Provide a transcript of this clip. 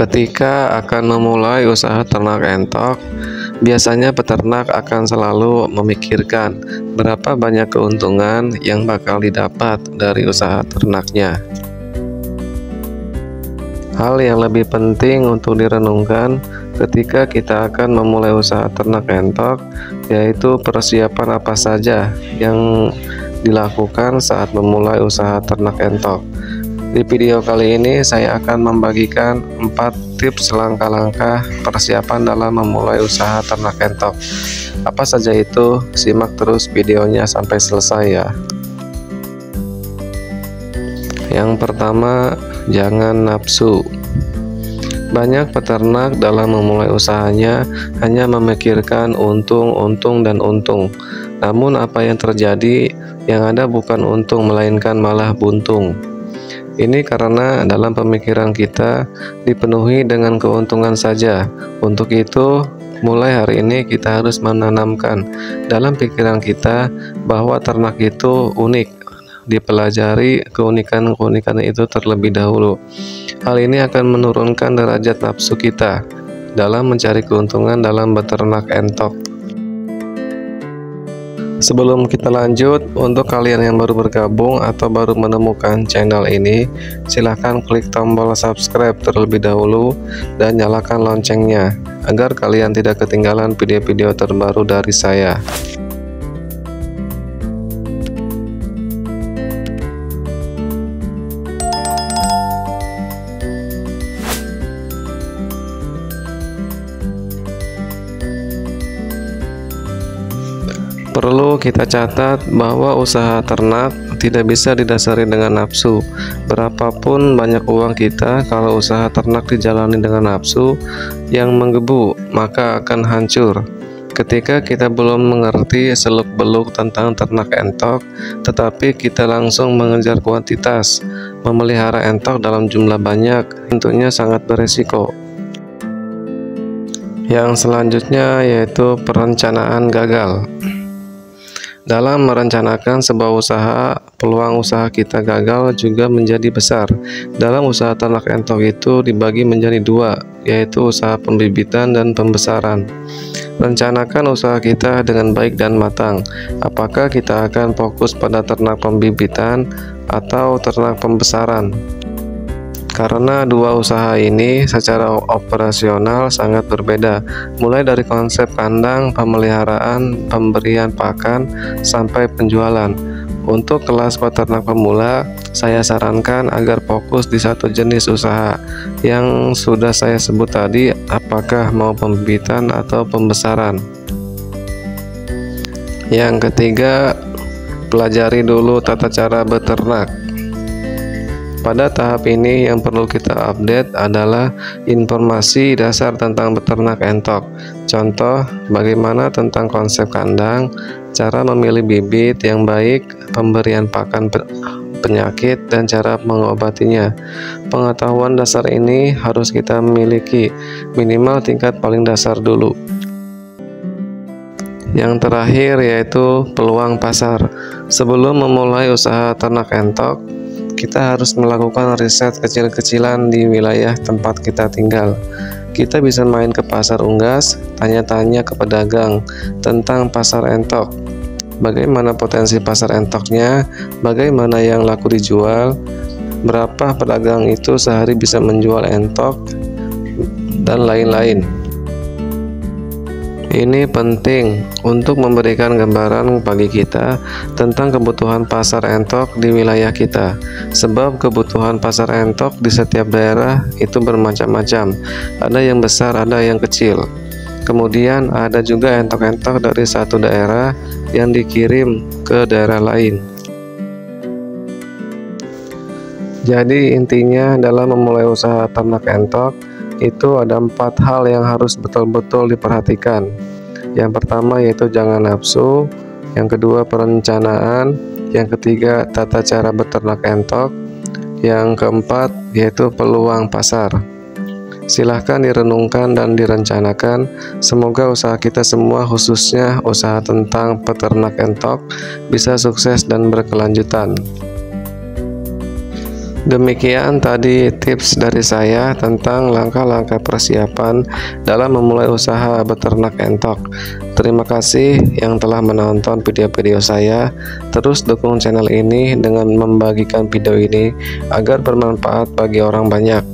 Ketika akan memulai usaha ternak entok, biasanya peternak akan selalu memikirkan berapa banyak keuntungan yang bakal didapat dari usaha ternaknya. Hal yang lebih penting untuk direnungkan ketika kita akan memulai usaha ternak entok, yaitu persiapan apa saja yang dilakukan saat memulai usaha ternak entok. Di video kali ini saya akan membagikan 4 tips langkah-langkah persiapan dalam memulai usaha ternak entok. Apa saja itu? Simak terus videonya sampai selesai ya. Yang pertama, jangan nafsu. Banyak peternak dalam memulai usahanya hanya memikirkan untung, dan untung. Namun apa yang terjadi? Yang ada bukan untung melainkan malah buntung. Ini karena dalam pemikiran kita dipenuhi dengan keuntungan saja. Untuk itu, mulai hari ini kita harus menanamkan dalam pikiran kita bahwa ternak itu unik. Dipelajari keunikan-keunikan itu terlebih dahulu. Hal ini akan menurunkan derajat nafsu kita dalam mencari keuntungan dalam beternak entok. Sebelum kita lanjut, untuk kalian yang baru bergabung atau baru menemukan channel ini, silahkan klik tombol subscribe terlebih dahulu dan nyalakan loncengnya agar kalian tidak ketinggalan video-video terbaru dari saya. Perlu kita catat bahwa usaha ternak tidak bisa didasari dengan nafsu. Berapapun banyak uang kita, kalau usaha ternak dijalani dengan nafsu yang menggebu, maka akan hancur. Ketika kita belum mengerti seluk-beluk tentang ternak entok, tetapi kita langsung mengejar kuantitas, memelihara entok dalam jumlah banyak, tentunya sangat beresiko. Yang selanjutnya yaitu perencanaan gagal. Dalam merencanakan sebuah usaha, peluang usaha kita gagal juga menjadi besar. Dalam usaha ternak entok itu dibagi menjadi 2, yaitu usaha pembibitan dan pembesaran. Rencanakan usaha kita dengan baik dan matang. Apakah kita akan fokus pada ternak pembibitan atau ternak pembesaran? Karena dua usaha ini secara operasional sangat berbeda, mulai dari konsep kandang, pemeliharaan, pemberian pakan, sampai penjualan. Untuk kelas peternak pemula, saya sarankan agar fokus di satu jenis usaha yang sudah saya sebut tadi, apakah mau pembibitan atau pembesaran. Yang ketiga, pelajari dulu tata cara beternak. Pada tahap ini yang perlu kita update adalah informasi dasar tentang beternak entok. Contoh, bagaimana tentang konsep kandang, cara memilih bibit yang baik, pemberian pakan penyakit, dan cara mengobatinya. Pengetahuan dasar ini harus kita miliki, minimal tingkat paling dasar dulu. Yang terakhir yaitu peluang pasar. Sebelum memulai usaha ternak entok, kita harus melakukan riset kecil-kecilan di wilayah tempat kita tinggal. Kita bisa main ke pasar unggas, tanya-tanya ke pedagang tentang pasar entok. Bagaimana potensi pasar entoknya, bagaimana yang laku dijual, berapa pedagang itu sehari bisa menjual entok, dan lain-lain. Ini penting untuk memberikan gambaran bagi kita tentang kebutuhan pasar entok di wilayah kita, sebab kebutuhan pasar entok di setiap daerah itu bermacam-macam, ada yang besar, ada yang kecil. Kemudian ada juga entok-entok dari satu daerah yang dikirim ke daerah lain. Jadi intinya dalam memulai usaha ternak entok itu ada 4 hal yang harus betul-betul diperhatikan. Yang pertama yaitu jangan nafsu, yang kedua perencanaan, yang ketiga tata cara beternak entok, yang keempat yaitu peluang pasar. Silahkan direnungkan dan direncanakan. Semoga usaha kita semua, khususnya usaha tentang peternak entok, bisa sukses dan berkelanjutan. Demikian tadi tips dari saya tentang langkah-langkah persiapan dalam memulai usaha beternak entok. Terima kasih yang telah menonton video-video saya. Terus dukung channel ini dengan membagikan video ini agar bermanfaat bagi orang banyak.